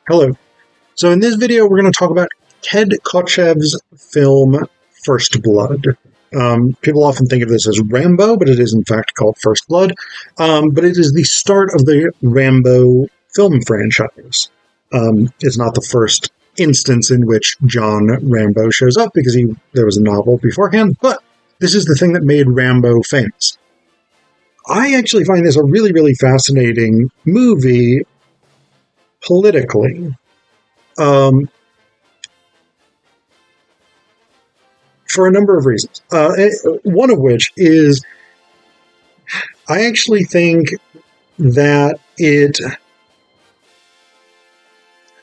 Hello. So in this video, we're going to talk about Ted Kotcheff's film First Blood. People often think of this as Rambo, but it is in fact called First Blood. But it is the start of the Rambo film franchise. It's not the first instance in which John Rambo shows up because there was a novel beforehand, but this is the thing that made Rambo famous. I actually find this a really, really fascinating movie politically. For a number of reasons. One of which is I actually think that it...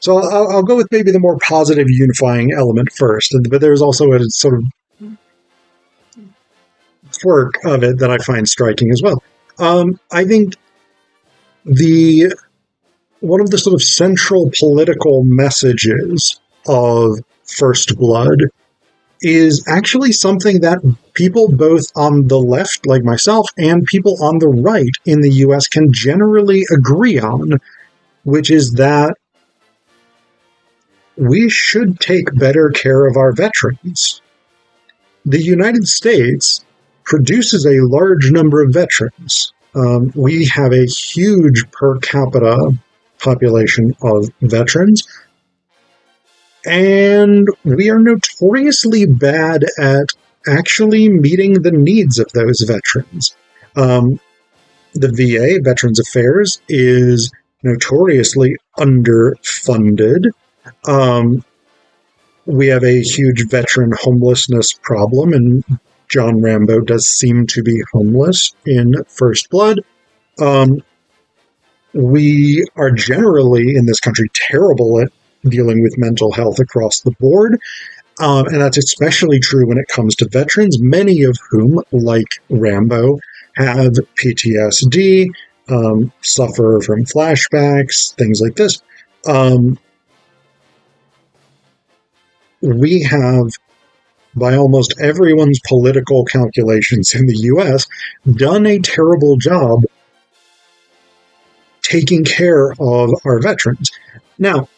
So I'll go with maybe the more positive unifying element first, but there's also a sort of quirk of it that I find striking as well. I think one of the sort of central political messages of First Blood is actually something that people both on the left, like myself, and people on the right in the US can generally agree on, which is that we should take better care of our veterans. The United States produces a large number of veterans. We have a huge per capita population of veterans, and we are notoriously bad at actually meeting the needs of those veterans. The VA, Veterans Affairs, is notoriously underfunded. We have a huge veteran homelessness problem, and John Rambo does seem to be homeless in First Blood. We are generally, in this country, terrible at dealing with mental health across the board, and that's especially true when it comes to veterans, many of whom, like Rambo, have PTSD, suffer from flashbacks, things like this. We have, by almost everyone's political calculations in the US, done a terrible job taking care of our veterans. Now,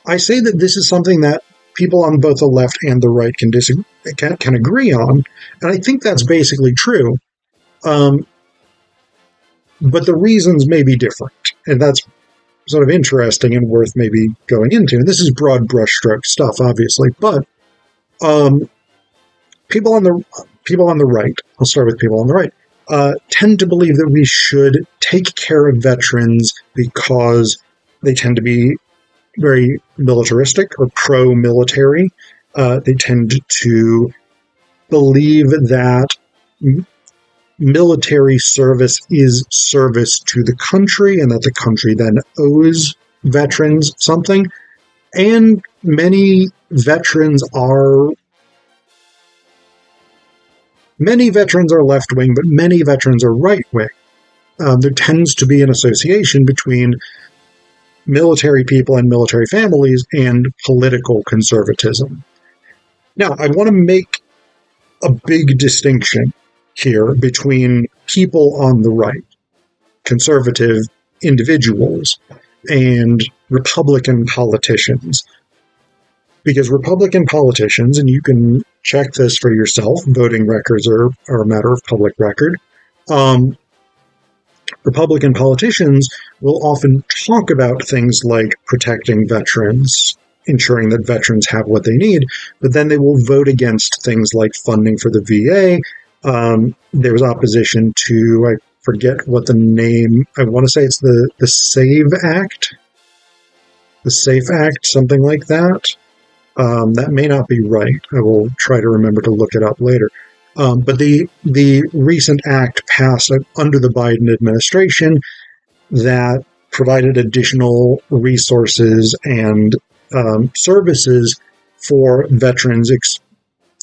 I say that this is something that people on both the left and the right can agree on, and I think that's basically true. But the reasons may be different, and that's sort of interesting and worth maybe going into. And this is broad brushstroke stuff, obviously, but people on the right, I'll start with people on the right, tend to believe that we should take care of veterans because they tend to be very militaristic or pro-military. They tend to believe that military service is service to the country and that the country then owes veterans something. And many veterans are left-wing, but many veterans are right-wing. There tends to be an association between military people and military families and political conservatism. Now, I want to make a big distinction here between people on the right, conservative individuals, and Republican politicians. Because Republican politicians, and you can check this for yourself, voting records are a matter of public record, Republican politicians will often talk about things like protecting veterans, ensuring that veterans have what they need, but then they will vote against things like funding for the VA. There was opposition to, I forget what the name, I want to say it's the SAVE Act, the SAFE Act, something like that. That may not be right. I will try to remember to look it up later. But the recent act passed under the Biden administration that provided additional resources and services for veterans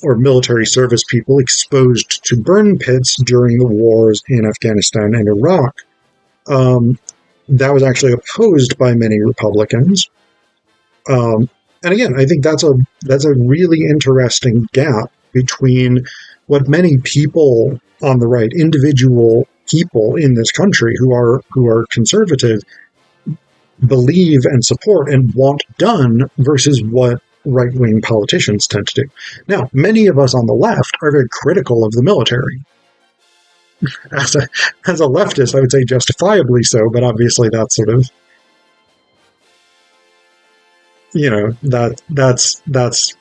or military service people exposed to burn pits during the wars in Afghanistan and Iraq. That was actually opposed by many Republicans. And again, I think that's a really interesting gap between what many people on the right, individual people in this country who are conservative, believe and support and want done versus what right-wing politicians tend to do. Now, many of us on the left are very critical of the military. As a leftist, I would say justifiably so, but obviously that's sort of, that's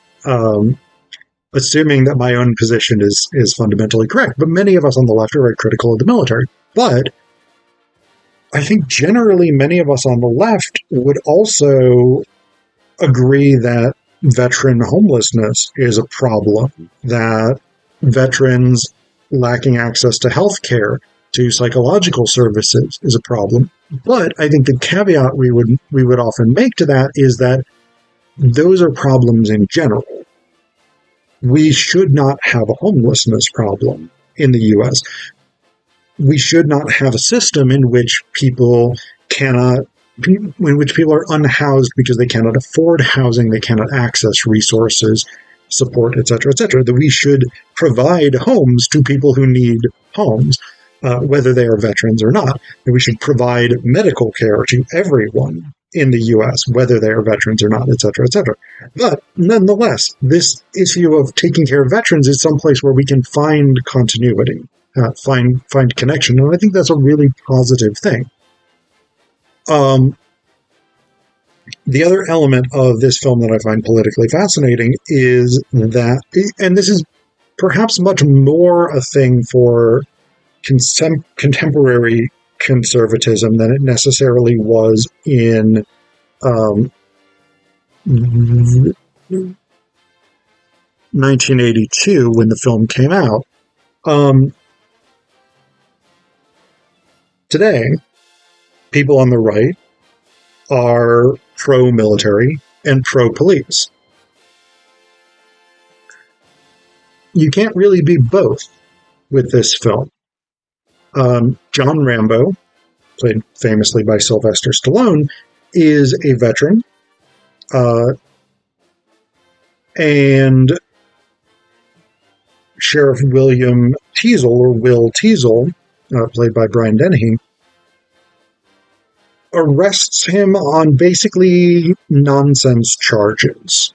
assuming that my own position is fundamentally correct. But many of us on the left are very critical of the military. But I think generally many of us on the left would also agree that veteran homelessness is a problem, that veterans lacking access to health care, to psychological services is a problem. But I think the caveat we would often make to that is that those are problems in general. We should not have a homelessness problem in the U.S. We should not have a system in which people are unhoused because they cannot afford housing, they cannot access resources, support, etc., etc. That we should provide homes to people who need homes, whether they are veterans or not. That we should provide medical care to everyone in the U.S., whether they are veterans or not, etc., etc. But nonetheless, this issue of taking care of veterans is someplace where we can find continuity, find connection, and I think that's a really positive thing. The other element of this film that I find politically fascinating is that, and this is perhaps much more a thing for contemporary conservatism than it necessarily was in 1982 when the film came out. Today, people on the right are pro-military and pro-police. You can't really be both with this film. John Rambo, played famously by Sylvester Stallone, is a veteran, and Sheriff William Teasle, or Will Teasle, played by Brian Dennehy, arrests him on basically nonsense charges.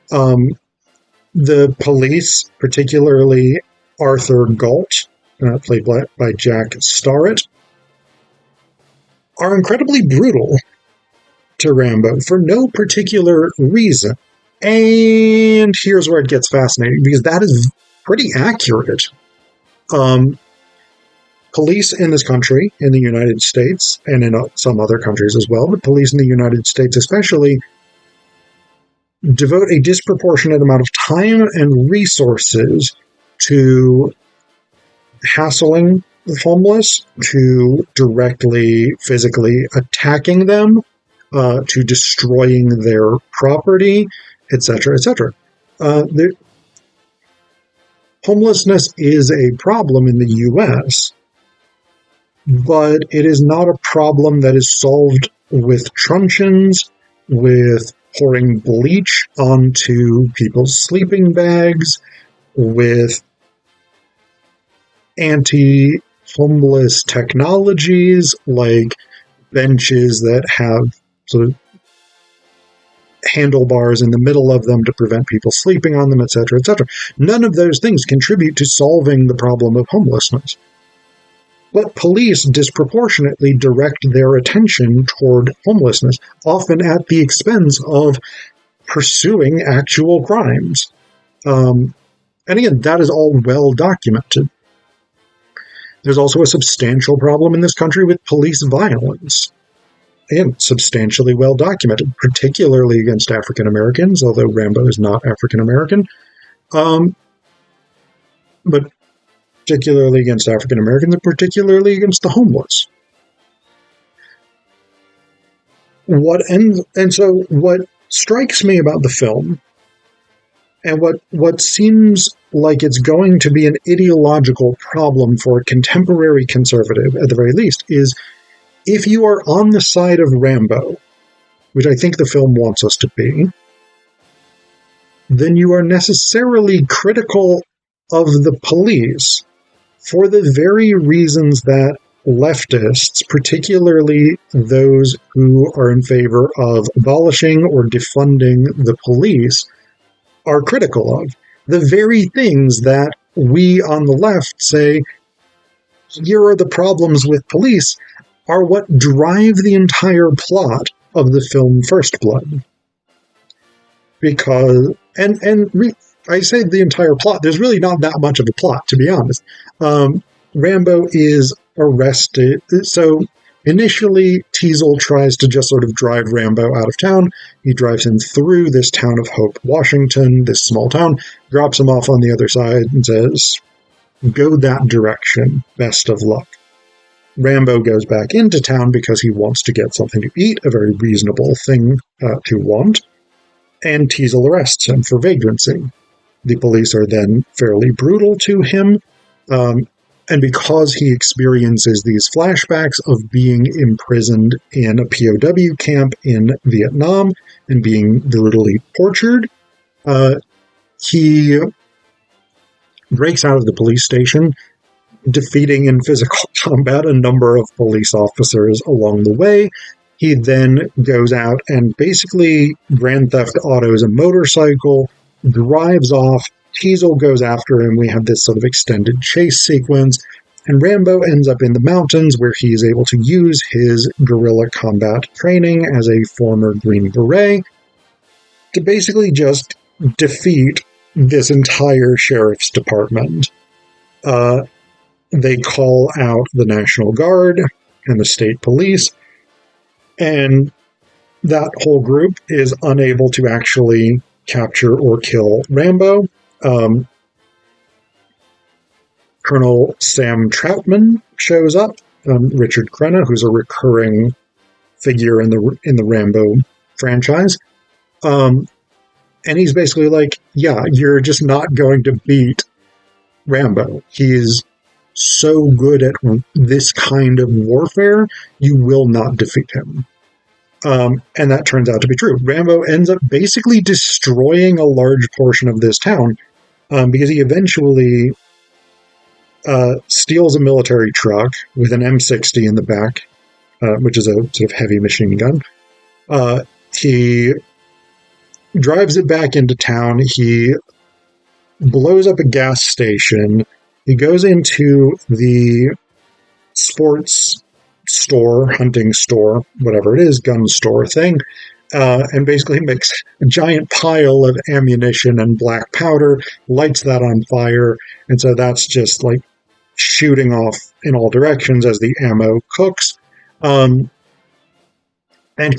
The police, particularly Arthur Galt, played by Jack Starrett, are incredibly brutal to Rambo for no particular reason. And here's where it gets fascinating, because that is pretty accurate. Police in this country, in the United States, and in some other countries as well, but police in the United States especially, devote a disproportionate amount of time and resources to hassling the homeless, to directly physically attacking them, to destroying their property, etc., etc. Homelessness is a problem in the U.S., but it is not a problem that is solved with truncheons, with pouring bleach onto people's sleeping bags, with anti-homeless technologies like benches that have sort of handlebars in the middle of them to prevent people sleeping on them, etc., etc. None of those things contribute to solving the problem of homelessness. But police disproportionately direct their attention toward homelessness, often at the expense of pursuing actual crimes. And again, that is all well documented. There's also a substantial problem in this country with police violence. Again, substantially well documented, particularly against African Americans, although Rambo is not African American. But particularly against African Americans, and particularly against the homeless. So what strikes me about the film, and what seems like it's going to be an ideological problem for a contemporary conservative, at the very least, is if you are on the side of Rambo, which I think the film wants us to be, then you are necessarily critical of the police for the very reasons that leftists, particularly those who are in favor of abolishing or defunding the police, are critical of. The very things that we on the left say, here are the problems with police, are what drive the entire plot of the film First Blood. Because, I say the entire plot, there's really not that much of a plot, to be honest. Rambo is arrested. So initially, Teasel tries to just sort of drive Rambo out of town. He drives him through this town of Hope, Washington, this small town, drops him off on the other side and says, go that direction, best of luck. Rambo goes back into town because he wants to get something to eat, a very reasonable thing to want, and Teasel arrests him for vagrancy. The police are then fairly brutal to him, and because he experiences these flashbacks of being imprisoned in a POW camp in Vietnam and being brutally tortured, he breaks out of the police station, defeating in physical combat a number of police officers along the way. He then goes out and basically Grand Theft Autos a motorcycle, drives off. Teasel goes after him. We have this sort of extended chase sequence, and Rambo ends up in the mountains where he is able to use his guerrilla combat training as a former Green Beret to basically just defeat this entire sheriff's department. They call out the National Guard and the state police, and that whole group is unable to actually capture or kill Rambo. Colonel Sam Troutman shows up, Richard Crenna, who's a recurring figure in the Rambo franchise. And he's basically like, yeah, you're just not going to beat Rambo. He's so good at this kind of warfare, you will not defeat him. And that turns out to be true. Rambo ends up basically destroying a large portion of this town because he eventually steals a military truck with an M60 in the back, which is a sort of heavy machine gun. He drives it back into town. He blows up a gas station. He goes into the sports store, hunting store, whatever it is, gun store thing, and basically makes a giant pile of ammunition and black powder, lights that on fire, and so that's just like shooting off in all directions as the ammo cooks. And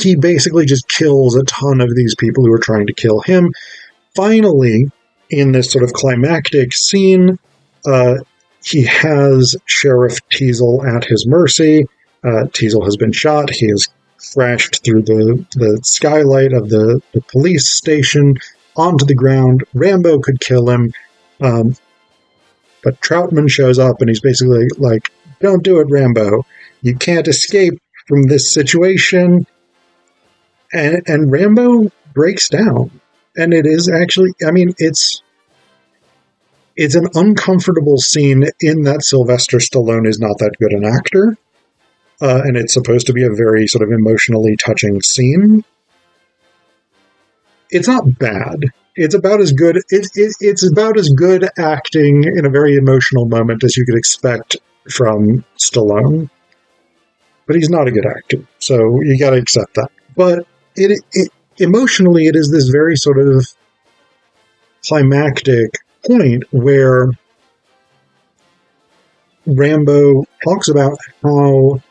he basically just kills a ton of these people who are trying to kill him. Finally, in this sort of climactic scene, he has Sheriff Teasel at his mercy. Teasel has been shot. He has crashed through the skylight of the police station onto the ground. Rambo could kill him, but Troutman shows up and he's basically like, don't do it, Rambo. You can't escape from this situation. And Rambo breaks down. And it is actually, I mean, it's an uncomfortable scene in that Sylvester Stallone is not that good an actor. And it's supposed to be a very sort of emotionally touching scene. It's not bad. It's about as good. It's about as good acting in a very emotional moment as you could expect from Stallone. But he's not a good actor, so you got to accept that. But it emotionally, it is this very sort of climactic point where Rambo talks about how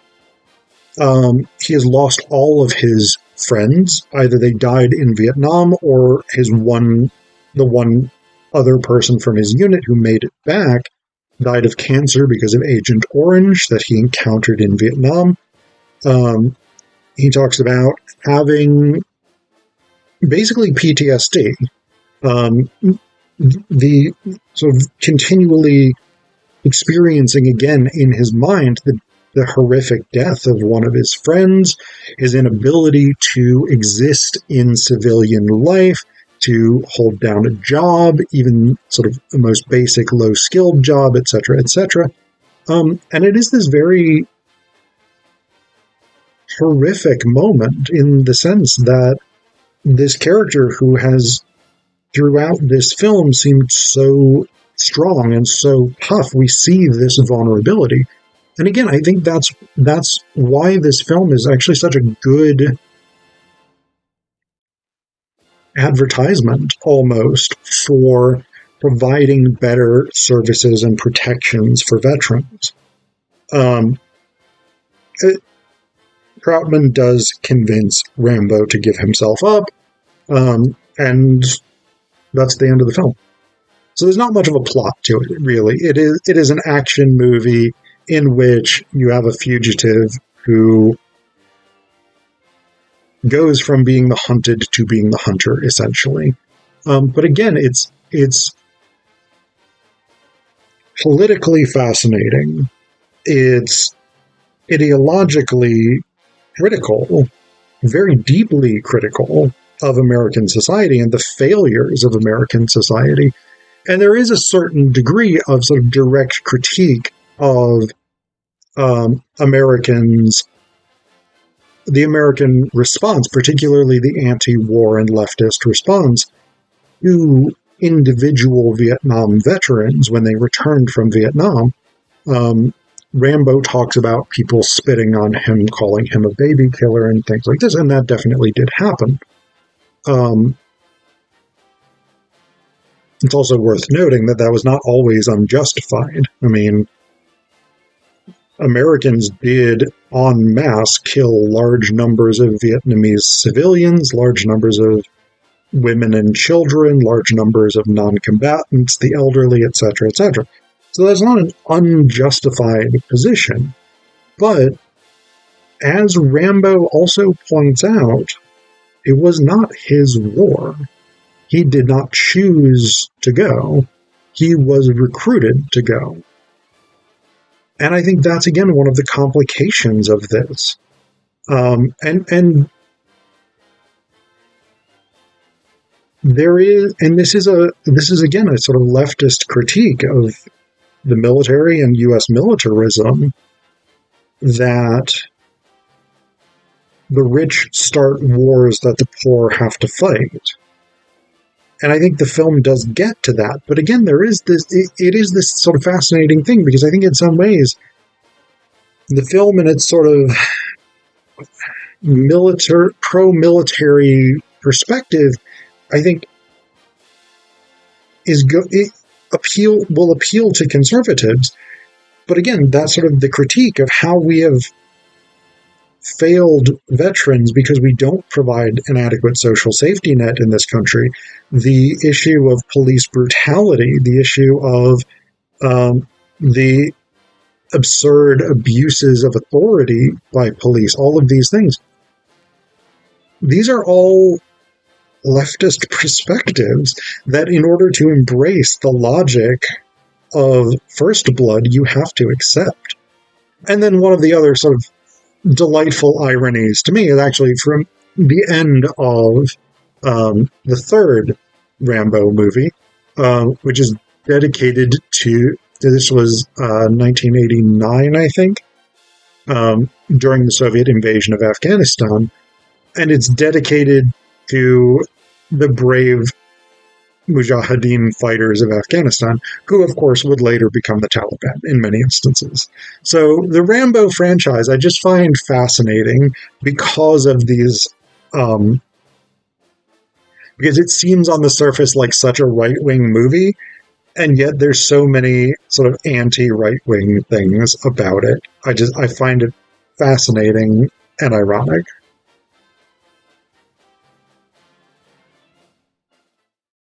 he has lost all of his friends. Either they died in Vietnam or the one other person from his unit who made it back died of cancer because of Agent Orange that he encountered in Vietnam. He talks about having basically PTSD. The sort of continually experiencing again in his mind the horrific death of one of his friends, his inability to exist in civilian life, to hold down a job, even sort of the most basic low-skilled job, etc., etc. And it is this very horrific moment in the sense that this character who has throughout this film seemed so strong and so tough, we see this vulnerability. And again, I think that's why this film is actually such a good advertisement almost for providing better services and protections for veterans. Troutman does convince Rambo to give himself up, and that's the end of the film. So there's not much of a plot to it, really. It is an action movie in which you have a fugitive who goes from being the hunted to being the hunter, essentially. But again, it's politically fascinating. It's ideologically critical, very deeply critical of American society and the failures of American society. And there is a certain degree of sort of direct critique of Americans, the American response, particularly the anti-war and leftist response to individual Vietnam veterans when they returned from Vietnam. Rambo talks about people spitting on him, calling him a baby killer and things like this, and that definitely did happen. It's also worth noting that that was not always unjustified. I mean, Americans did en masse kill large numbers of Vietnamese civilians, large numbers of women and children, large numbers of non-combatants, the elderly, etc., etc. So that's not an unjustified position. But as Rambo also points out, it was not his war. He did not choose to go. He was recruited to go. And I think that's, again, one of the complications of this. And there is, and this is again a sort of leftist critique of the military and U.S. militarism, that the rich start wars that the poor have to fight. And I think the film does get to that. But again, there is this, it is this sort of fascinating thing, because I think in some ways the film in its sort of pro-military perspective, I think will appeal to conservatives. But again, that's sort of the critique of how we have failed veterans because we don't provide an adequate social safety net in this country. The issue of police brutality, the issue of the absurd abuses of authority by police, all of these things. These are all leftist perspectives that, in order to embrace the logic of First Blood, you have to accept. And then one of the other sort of delightful ironies to me is actually from the end of the third Rambo movie, which is dedicated to, this was 1989, I think, during the Soviet invasion of Afghanistan, and it's dedicated to the brave Mujahideen fighters of Afghanistan, who, of course, would later become the Taliban in many instances. So the Rambo franchise I just find fascinating because of these, because it seems on the surface like such a right-wing movie, and yet there's so many sort of anti-right-wing things about it. I find it fascinating and ironic.